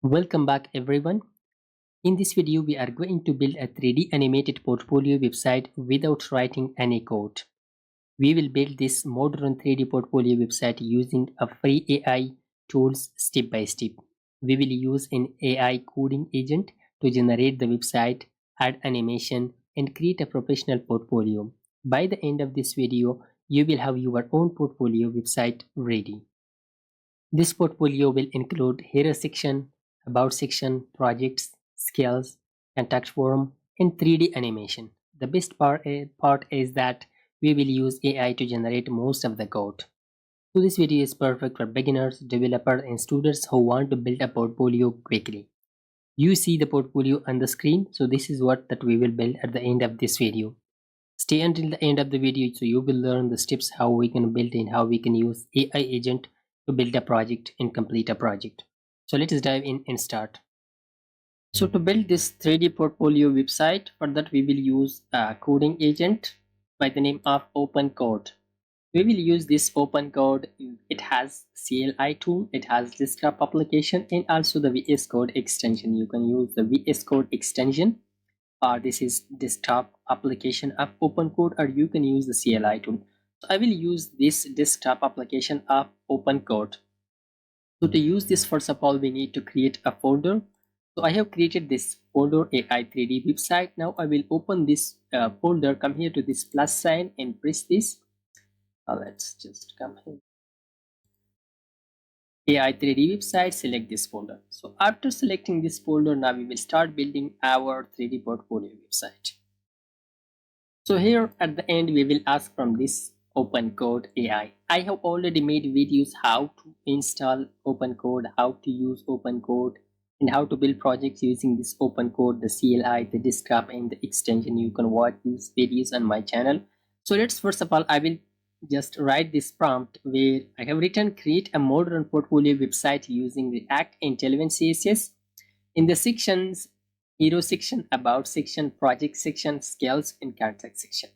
Welcome back everyone. In this video we are going to build a 3D animated portfolio website without writing any code. We will build this modern 3D portfolio website using a free AI tools step by step. We will use an AI coding agent to generate the website, add animation and create a professional portfolio. By the end of this video, you will have your own portfolio website ready. This portfolio will include hero section, about section, projects, skills, contact form, and 3D animation. The best part is that we will use AI to generate most of the code. So this video is perfect for beginners, developers, and students who want to build a portfolio quickly. You see the portfolio on the screen, so this is what that we will build at the end of this video. Stay until the end of the video so you will learn the steps how we can build and how we can use AI agent to build a project and complete a project. So let's dive in and start. So to build this 3D portfolio website, for that we will use a coding agent by the name of OpenCode. We will use this OpenCode. It has CLI tool, it has desktop application and also the VS Code extension. You can use the VS Code extension. This is desktop application of OpenCode, or you can use the CLI tool. So I will use this desktop application of OpenCode. So to use this, first of all, we need to create a folder. So I have created this folder AI 3D website. Now I will open this folder, come here to this plus sign and press this. Let's just come here. AI 3D website, select this folder. So after selecting this folder, now we will start building our 3D portfolio website. So here at the end we will ask from this OpenCode AI. I have already made videos how to install OpenCode, how to use OpenCode, and how to build projects using this OpenCode, the CLI, the desktop, and the extension. You can watch these videos on my channel. So let's first of all, I will just write this prompt where I have written create a modern portfolio website using React and Tailwind CSS. In the sections, hero section, about section, project section, skills, and contact section.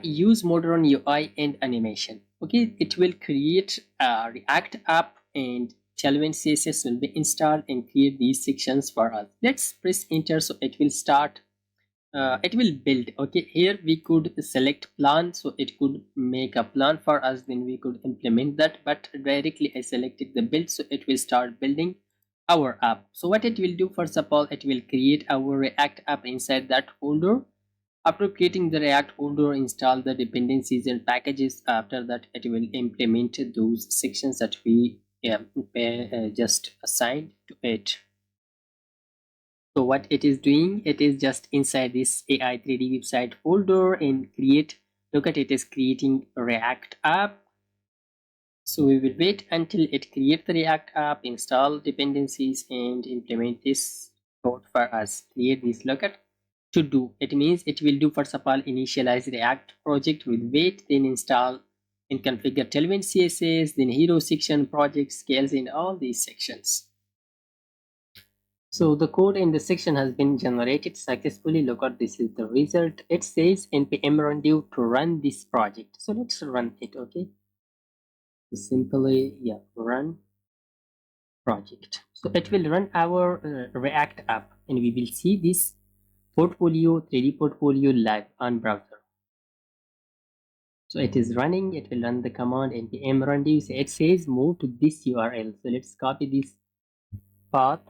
Use modern UI and animation. Okay, it will create a React app and Tailwind CSS will be installed and create these sections for us. Let's press enter so it will start. It will build. Okay, here we could select plan, so it could make a plan for us, then we could implement that, but directly I selected the build, so it will start building our app. So what it will do, first of all, it will create our React app inside that folder. After creating the React folder, install the dependencies and packages. After that, it will implement those sections that we just assigned to it. So what it is doing, it is just inside this AI 3D website folder and create, look at it is creating a React app. So we will wait until it creates the React app, install dependencies and implement this code for us. Create this, look at to do. It means it will do first of all initialize React project with wait, then install and configure Tailwind CSS, then hero section, project, scales in all these sections. So the code in the section has been generated successfully. Look at this is the result. It says npm run to run this project. So let's run it. Okay. Simply run project. So it will run our React app and we will see this portfolio 3D portfolio live on browser. So it is running. It will run the command npm run. So it says move to this URL. So let's copy this path.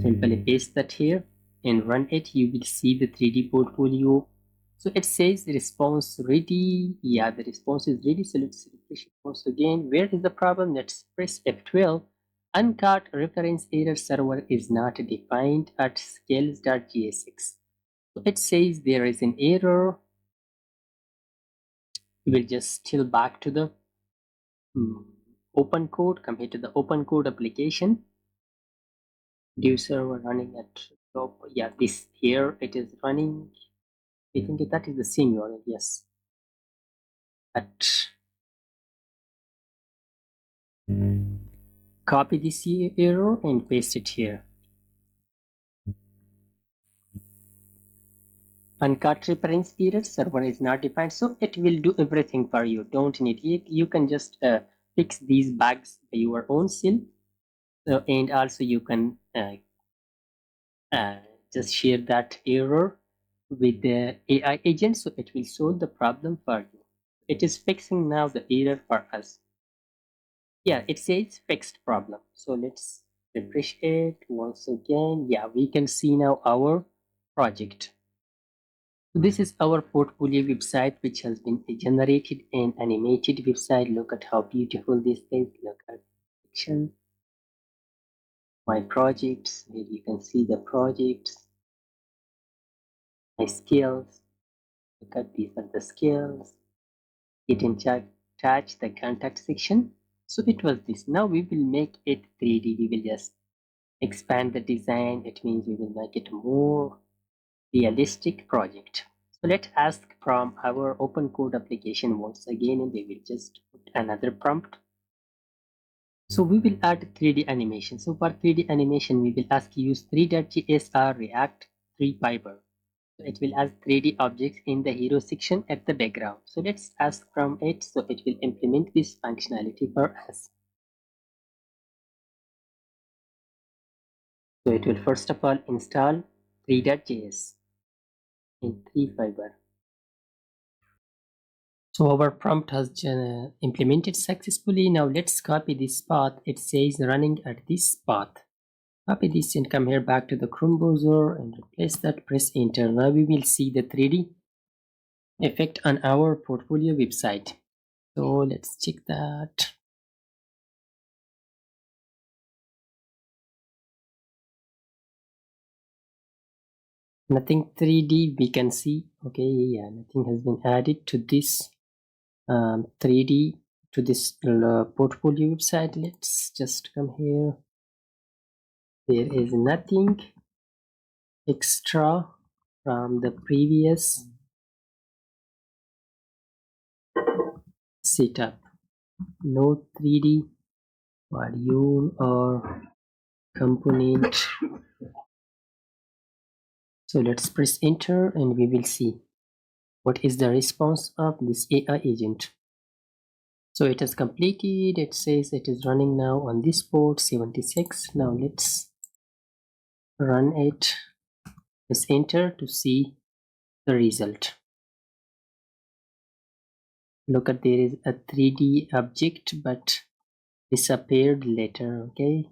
Simply paste that here and run it. You will see the 3D portfolio. So it says the response ready. Yeah, the response is ready. So let's refresh it once again. Where is the problem? Let's press F12. Uncaught reference error server is not defined at scales.jsx. So it says there is an error. We will just still back to the OpenCode, come here to the OpenCode application. Dev server running at top. Yeah, this here it is running. I think that is the same URL. Yes. At copy this error and paste it here. Uncaught reference error server is not defined, so it will do everything for you. Don't need it. You can just fix these bugs by your own self. So, and also you can uh, just share that error with the AI agent, so it will solve the problem for you. It is fixing now the error for us. Yeah, it says fixed problem. So let's refresh it once again. Yeah, we can see now our project. So this is our portfolio website, which has been generated and animated website. Look at how beautiful this is. Look at section, my projects. Here you can see the projects, my skills. Look at these are the skills. Get in touch the contact section. So it was this. Now we will make it 3D. We will just expand the design. It means we will make it more realistic project. So let's ask from our open code application once again, and we will just put another prompt. So we will add 3D animation. So for 3D animation, we will ask use Three.js or React 3 Fiber. So it will ask 3D objects in the hero section at the background. So let's ask from it, so it will implement this functionality for us. So it will first of all install Three.js in 3 Fiber. So our prompt has implemented successfully. Now let's copy this path. It says running at this path. Copy this and come here back to the Chrome browser and replace that, press enter. Now we will see the 3D effect on our portfolio website. So let's check that. Nothing 3D we can see. Okay, yeah, nothing has been added to this 3D to this portfolio website. Let's just come here. There is nothing extra from the previous setup. No 3D module or component. So let's press enter and we will see what is the response of this AI agent. So it has completed. It says it is running now on this port 76. Now let's run it. Press enter to see the result. Look at, there is a 3D object but disappeared later. Okay,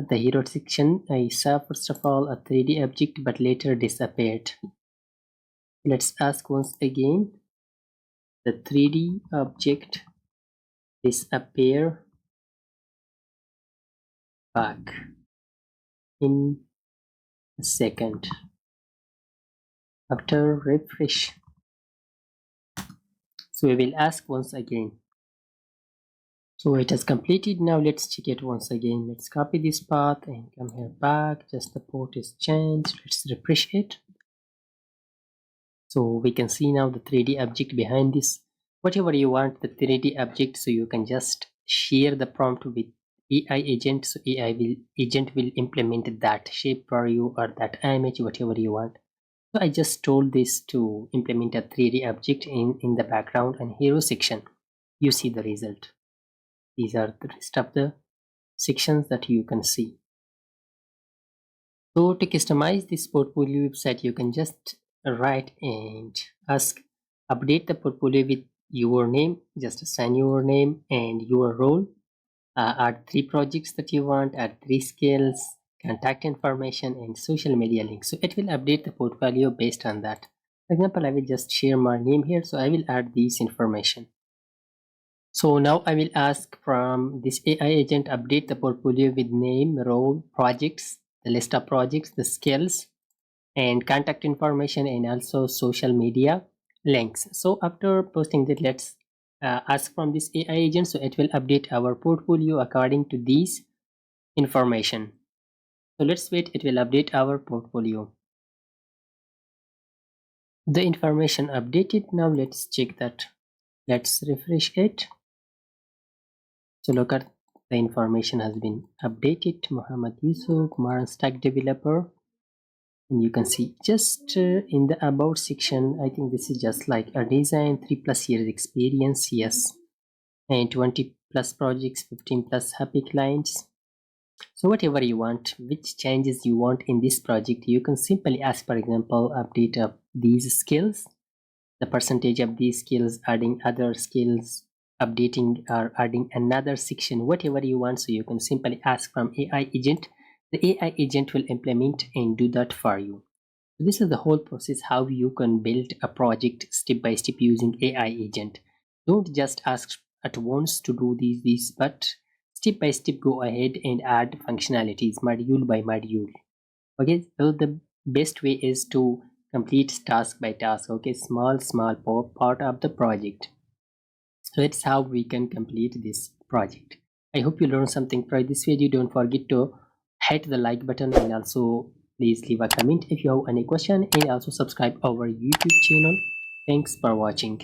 at the hero section I saw first of all a 3D object but later disappeared. Let's ask once again, the 3D object disappear back in a second after refresh. So we will ask once again. So it has completed. Now let's check it once again. Let's copy this path and come here back. Just the port is changed. Let's refresh it. So we can see now the 3D object behind this. Whatever you want the 3D object, so you can just share the prompt with AI agent. So AI agent will implement that shape for you or that image, whatever you want. So I just told this to implement a 3D object in the background and hero section. You see the result. These are the rest of the sections that you can see. So to customize this portfolio website, you can just write and ask update the portfolio with your name. Just assign your name and your role. Add 3 projects that you want, add 3 skills, contact information and social media links. So it will update the portfolio based on that. For example, I will just share my name here, so I will add these information. So now I will ask from this AI agent update the portfolio with name, role, projects, the list of projects, the skills and contact information and also social media links. So after posting that, let's ask from this AI agent, so it will update our portfolio according to these information. So let's wait, it will update our portfolio. The information updated. Now let's check that. Let's refresh it. So look at the information has been updated. Muhammad Yusuf, Kumar stack developer. And you can see just in the about section, I think this is just like a design, 3+ years experience. Yes, and 20 plus projects, 15 plus happy clients. So whatever you want, which changes you want in this project, you can simply ask, for example, update of these skills, the percentage of these skills, adding other skills, updating or adding another section, whatever you want. So you can simply ask from AI agent. The AI agent will implement and do that for you. So this is the whole process how you can build a project step by step using AI agent. Don't just ask at once to do these, but step by step go ahead and add functionalities module by module. Okay, so the best way is to complete task by task. Okay, small part of the project. So that's how we can complete this project. I hope you learned something from this video. Don't forget to hit the like button, and also please leave a comment if you have any question, and also subscribe our YouTube channel. Thanks for watching.